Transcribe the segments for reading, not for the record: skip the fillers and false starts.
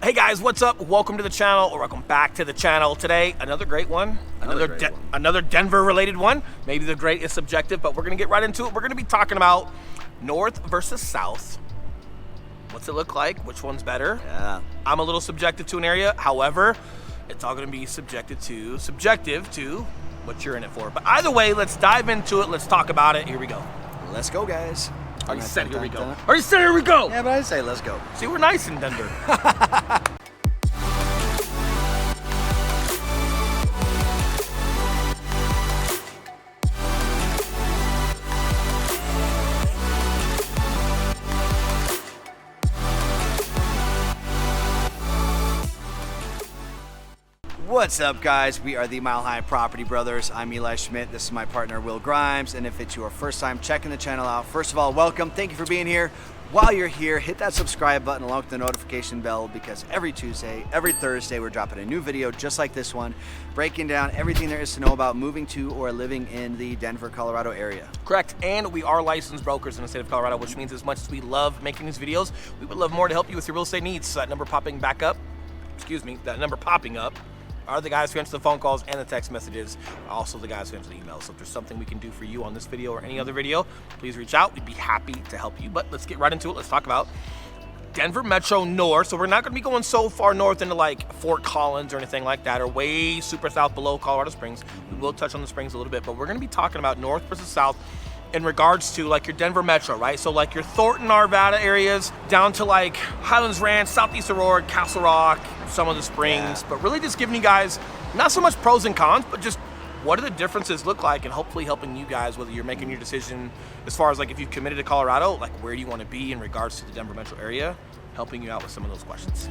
Hey guys, what's up? Welcome to the channel, or welcome back to the channel. Today, another great one. Another Denver related one. Maybe the great is subjective, but we're gonna get right into it. We're gonna be talking about North versus South. What's it look like? Which one's better? Yeah. I'm a little subjective to an area. However, it's all gonna be subjective to what you're in it for. But either way, let's dive into it. Let's talk about it. Here we go. Let's go, guys. Already said here we go. Already said here we go. Yeah, but I say let's go. See, we're nice in Denver. What's up, guys? We are the Mile High Property Brothers. I'm Eli Schmidt. This is my partner, Will Grimes. And if it's your first time checking the channel out, first of all, welcome. Thank you for being here. While you're here, hit that subscribe button along with the notification bell, because every Tuesday, every Thursday, we're dropping a new video just like this one, breaking down everything there is to know about moving to or living in the Denver, Colorado area. Correct, and we are licensed brokers in the state of Colorado, which means as much as we love making these videos, we would love more to help you with your real estate needs. So that number popping up are the guys who answer the phone calls and the text messages, also the guys who answer the emails. So if there's something we can do for you on this video or any other video, please reach out. We'd be happy to help you. But let's get right into it. Let's talk about Denver Metro North. So we're not gonna be going so far north into like Fort Collins or anything like that, or way super south below Colorado Springs. We will touch on the Springs a little bit, but we're gonna be talking about north versus south in regards to like your Denver Metro, right? So like your Thornton, ARVADA areas down to like Highlands Ranch, Southeast Aurora, Castle Rock, some of the Springs, but really just giving you guys not so much pros and cons, but just what do the differences look like, and hopefully helping you guys, whether you're making your decision as far as like if you've committed to Colorado, like where do you want to be in regards to the Denver Metro area, helping you out with some of those questions.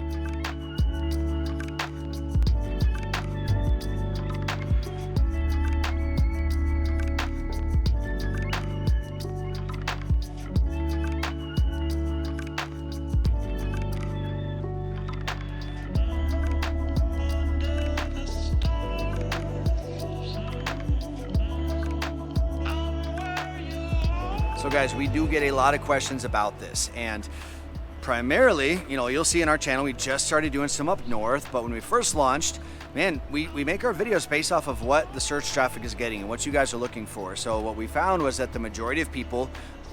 So guys, we do get a lot of questions about this, and primarily, you'll see in our channel, we just started doing some up north, but when we first launched, man, we make our videos based off of what the search traffic is getting and what you guys are looking for. So what we found was that the majority of people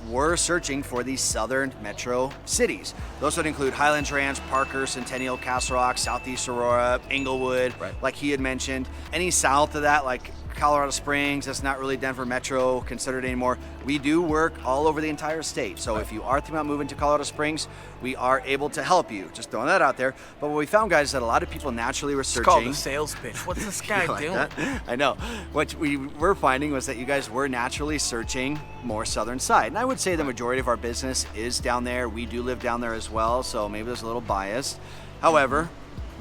were searching for these southern metro cities. Those would include Highlands Ranch, Parker, Centennial, Castle Rock, Southeast Aurora, Englewood, right, like he had mentioned. Any south of that, like Colorado Springs, that's not really Denver Metro considered anymore. We do work all over the entire state. So if you are thinking about moving to Colorado Springs, we are able to help you. Just throwing that out there. But what we found, guys, is that a lot of people naturally were searching. It's called a sales pitch. What's this guy doing? That? I know. What we were finding was that you guys were naturally searching more southern side. And I would say the majority of our business is down there. We do live down there as well, so maybe there's a little bias. However,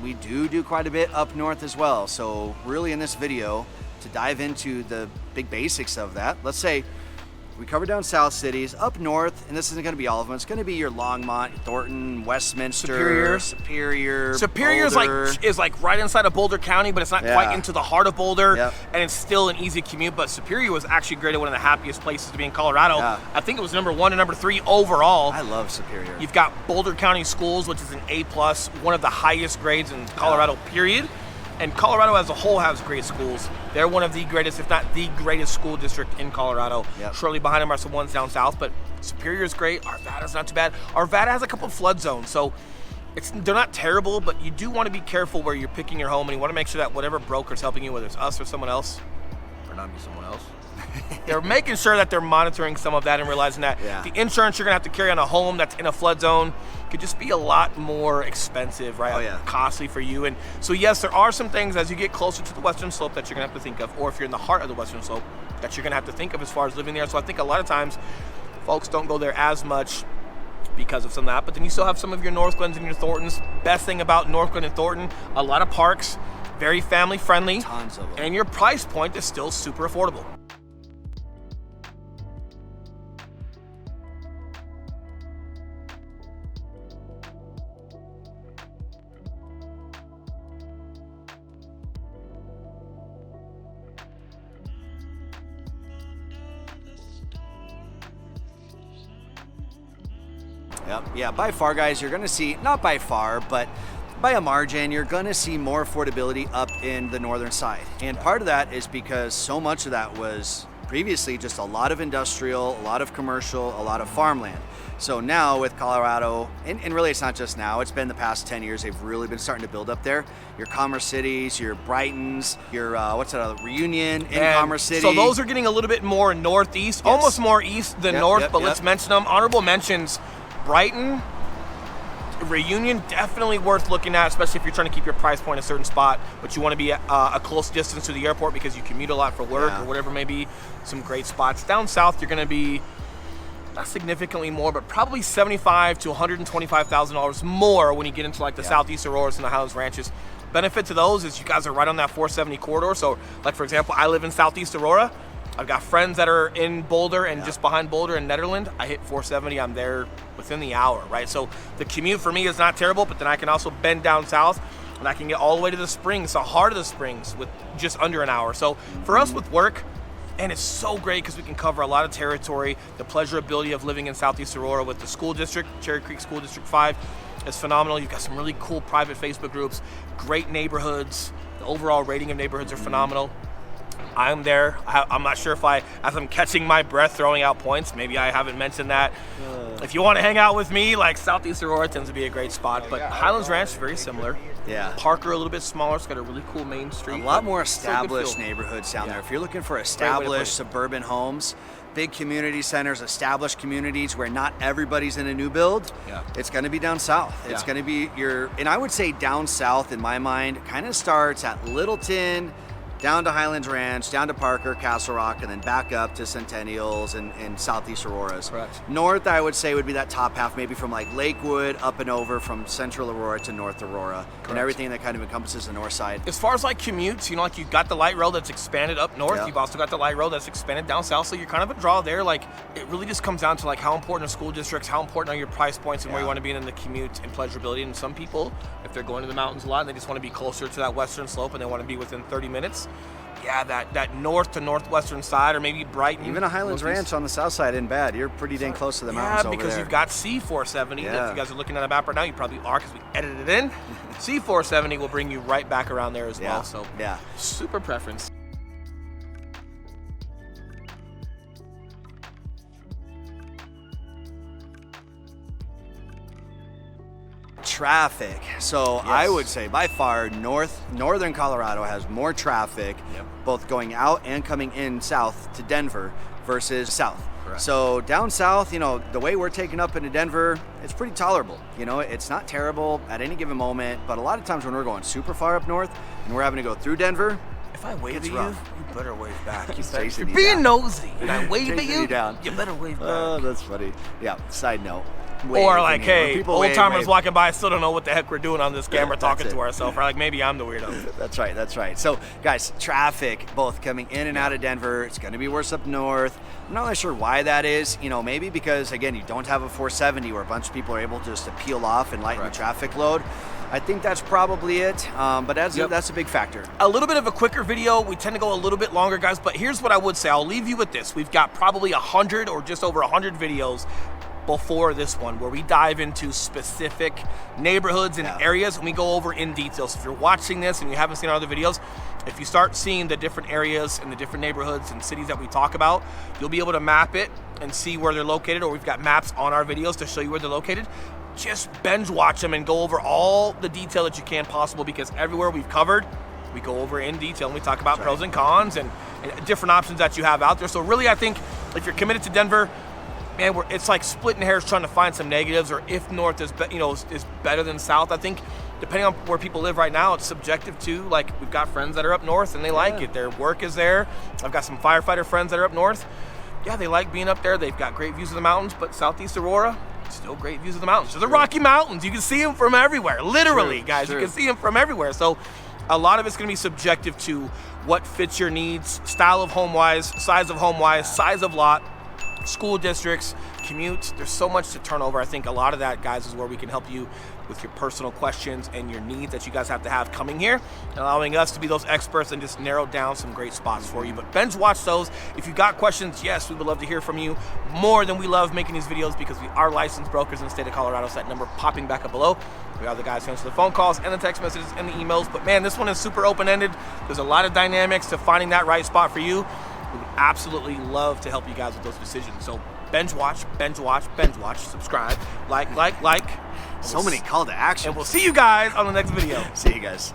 we do quite a bit up north as well. So really in this video, to dive into the big basics of that, let's say we cover down south cities. Up north, and this isn't going to be all of them, it's going to be your Longmont, Thornton, Westminster, Superior is like right inside of Boulder County, but it's not quite into the heart of Boulder. Yep. And it's still an easy commute. But Superior was actually graded one of the happiest places to be in Colorado. I think it was number 1 and number 3 overall. I love Superior. You've got Boulder County Schools, which is an A+, one of the highest grades in Colorado, period. And Colorado as a whole has great schools. They're one of the greatest, if not the greatest school district in Colorado. Yep. Shortly behind them are some ones down south, but Superior is great. ARVADA's not too bad. ARVADA has a couple of flood zones, so they're not terrible, but you do want to be careful where you're picking your home, and you want to make sure that whatever broker's helping you, whether it's us or someone else, or not be someone else, they're making sure that they're monitoring some of that and realizing that the insurance you're gonna have to carry on a home that's in a flood zone could just be a lot more expensive, right? Oh, yeah. Costly for you. And so yes, there are some things as you get closer to the western slope that you're gonna have to think of, or if you're in the heart of the western slope, that you're gonna have to think of as far as living there. So I think a lot of times folks don't go there as much because of some of that, but then you still have some of your Northglens and your Thorntons. Best thing about Northglen and Thornton, a lot of parks, very family friendly, tons of them, and your price point is still super affordable. Yep. Yeah, by far, guys, you're going to see, not by far, but by a margin, you're gonna see more affordability up in the northern side. And part of that is because so much of that was previously just a lot of industrial, a lot of commercial, a lot of farmland. So now with Colorado, and really it's not just now, it's been the past 10 years, they've really been starting to build up there. Your Commerce Cities, your Brightons, your, what's that other, Reunion in Commerce City. So those are getting a little bit more northeast, almost more east than north, but let's mention them. Honorable mentions, Brighton, Reunion, definitely worth looking at, especially if you're trying to keep your price point a certain spot, but you want to be a close distance to the airport because you commute a lot for work or whatever may be. Some great spots. Down south, you're going to be not significantly more, but probably $75,000 to $125,000 more when you get into like the Southeast Auroras and the Highlands Ranches. Benefit to those is you guys are right on that 470 corridor. So like, for example, I live in Southeast Aurora. I've got friends that are in Boulder and just behind Boulder in Nederland. I hit 470, I'm there within the hour, right? So the commute for me is not terrible, but then I can also bend down south and I can get all the way to the Springs, the heart of the Springs, with just under an hour. So for us with work, and it's so great because we can cover a lot of territory. The pleasurability of living in Southeast Aurora with the school district, Cherry Creek School District 5 is phenomenal. You've got some really cool private Facebook groups, great neighborhoods. The overall rating of neighborhoods are phenomenal. I'm there. I'm not sure if as I'm catching my breath throwing out points, maybe I haven't mentioned that. If you want to hang out with me, like Southeast Aurora tends to be a great spot, but Highlands Ranch is very similar. Yeah. Parker a little bit smaller. It's got a really cool main street. A lot more established neighborhoods down there. If you're looking for established suburban homes, big community centers, established communities where not everybody's in a new build, it's going to be down south. It's going to be and I would say down south in my mind kind of starts at Littleton, down to Highlands Ranch, down to Parker, Castle Rock, and then back up to Centennials and Southeast Auroras. Correct. North, I would say, would be that top half, maybe from like Lakewood up and over from Central Aurora to North Aurora. Correct. And everything that kind of encompasses the north side. As far as like commutes, you know, like you've got the light rail that's expanded up north. You've also got the light rail that's expanded down south. So you're kind of a draw there. Like it really just comes down to like how important are school districts, how important are your price points, and where you want to be in the commute and pleasurability. And some people, if they're going to the mountains a lot, they just want to be closer to that western slope and they want to be within 30 minutes. Yeah, that north to northwestern side, or maybe Brighton. Even a Highlands Ranch on the south side isn't bad. You're pretty dang close to the mountains over there. Yeah, because you've got C470. If you guys are looking at a map right now, you probably are because we edited it in. C470 will bring you right back around there as well. So super preference. Traffic. So I would say by far northern Colorado has more traffic, both going out and coming in south to Denver versus south. Correct. So down south, you know, the way we're taking up into Denver, it's pretty tolerable. You know, it's not terrible at any given moment, but a lot of times when we're going super far up north and we're having to go through Denver, if I wave at you, you better wave back. You're being nosy. And I wave at you, you better wave back. Oh, that's funny. Yeah, side note. Or like, hey, old timers walking by still don't know what the heck we're doing on this camera talking to ourselves. Or like, maybe I'm the weirdo. That's right. So guys, traffic both coming in and out of Denver, it's going to be worse up north. I'm not really sure why that is. You know, maybe because again, you don't have a 470 where a bunch of people are able just to peel off and lighten the traffic load. I think that's probably it, but that's a big factor. A little bit of a quicker video. We tend to go a little bit longer, guys, but here's what I would say. I'll leave you with this. We've got probably 100 or just over 100 videos before this one where we dive into specific neighborhoods and areas and we go over in detail. So if you're watching this and you haven't seen our other videos, if you start seeing the different areas and the different neighborhoods and cities that we talk about, you'll be able to map it and see where they're located, or we've got maps on our videos to show you where they're located. Just binge watch them and go over all the detail that you can possible, because everywhere we've covered, we go over in detail and we talk about pros and cons and different options that you have out there. So really, I think if you're committed to Denver, man, it's like splitting hairs trying to find some negatives, or if north is better than south. I think depending on where people live right now, it's subjective too. Like, we've got friends that are up north and they like it. Their work is there. I've got some firefighter friends that are up north. Yeah, they like being up there. They've got great views of the mountains, but Southeast Aurora, still great views of the mountains. There's the Rocky Mountains. You can see them from everywhere. Literally, guys, you can see them from everywhere. So a lot of it's going to be subjective to what fits your needs, style of home-wise, size of home-wise, size of lot. school districts, commutes. There's so much to turn over. I think a lot of that, guys, is where we can help you with your personal questions and your needs that you guys have to have coming here, and allowing us to be those experts and just narrow down some great spots for you. But binge watch those. If you got questions, yes, we would love to hear from you more than we love making these videos, because we are licensed brokers in the state of Colorado. So that number popping back up below. We are the guys who answer the phone calls and the text messages and the emails. But man, this one is super open-ended. There's a lot of dynamics to finding that right spot for you. We would absolutely love to help you guys with those decisions. So binge watch, binge watch, binge watch, subscribe, like. So many call to action. And we'll see you guys on the next video. See you guys.